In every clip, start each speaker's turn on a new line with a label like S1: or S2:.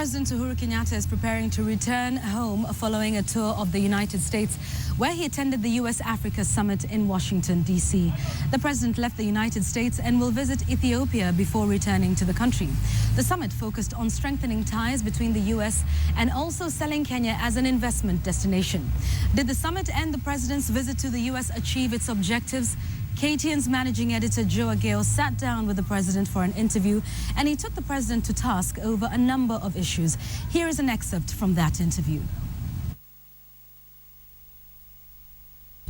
S1: President Uhuru Kenyatta is preparing to return home following a tour of the United States, where he attended the U.S.-Africa Summit in Washington, D.C. The president left the United States and will visit Ethiopia before returning to the country. The summit focused on strengthening ties between the U.S. and also selling Kenya as an investment destination. Did the summit and the president's visit to the U.S. achieve its objectives? Kenyans managing editor Joe Ageo sat down with the president for an interview, and he took the president to task over a number of issues. Here is an excerpt from that interview.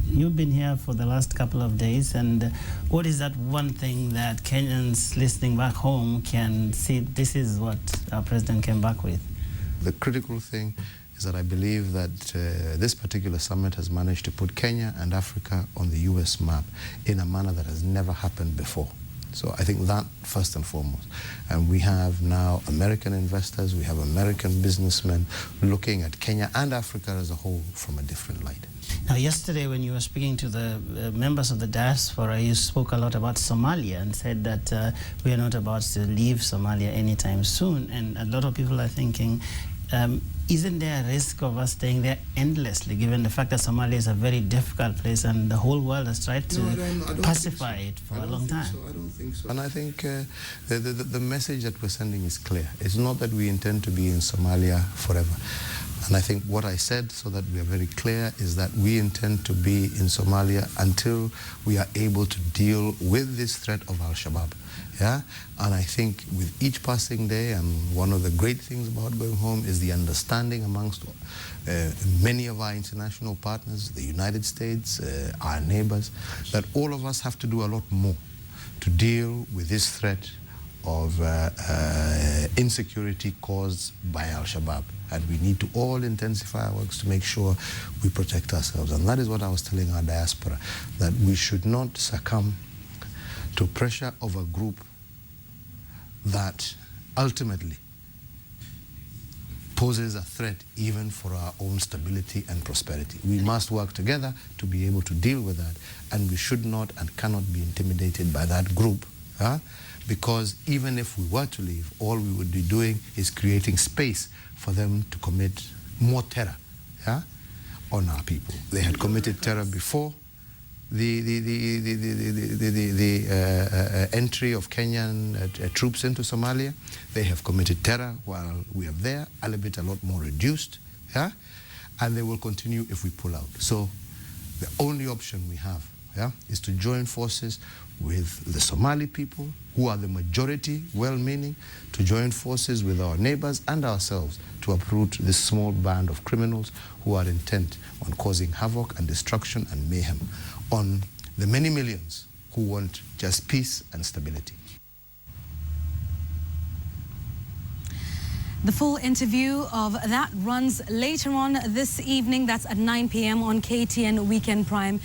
S2: You've been here for the last couple of days, and what is that one thing that Kenyans listening back home can see, this is what our president came back with?
S3: The critical thing is that I believe that this particular summit has managed to put Kenya and Africa on the US map in a manner that has never happened before. So I think that first and foremost. And we have now American investors, we have American businessmen looking at Kenya and Africa as a whole from a different light.
S2: Now, yesterday when you were speaking to the members of the diaspora, you spoke a lot about Somalia and said that we are not about to leave Somalia anytime soon. And a lot of people are thinking, isn't there a risk of us staying there endlessly, given the fact that Somalia is a very difficult place and the whole world has tried to pacify it for a long time?
S3: I don't think so. And I think the message that we're sending is clear. It's not that we intend to be in Somalia forever. And I think what I said, so that we are very clear, is that we intend to be in Somalia until we are able to deal with this threat of Al-Shabaab. Yeah? And I think with each passing day, and one of the great things about going home is the understanding amongst many of our international partners, the United States, our neighbors, that all of us have to do a lot more to deal with this threat of insecurity caused by Al-Shabaab. And we need to all intensify our works to make sure we protect ourselves. And that is what I was telling our diaspora, that we should not succumb to pressure of a group that ultimately poses a threat even for our own stability and prosperity. We must work together to be able to deal with that, and we should not and cannot be intimidated by that group. Because even if we were to leave, all we would be doing is creating space for them to commit more terror on our people. They had committed terror before the entry of Kenyan troops into Somalia. They have committed terror while we are there, albeit a lot more reduced, and they will continue if we pull out. So the only option we have is to join forces with the Somali people, who are the majority, well-meaning, to join forces with our neighbors and ourselves to uproot this small band of criminals who are intent on causing havoc and destruction and mayhem on the many millions who want just peace and stability.
S1: The full interview of that runs later on this evening. That's at 9 p.m. on KTN Weekend Prime.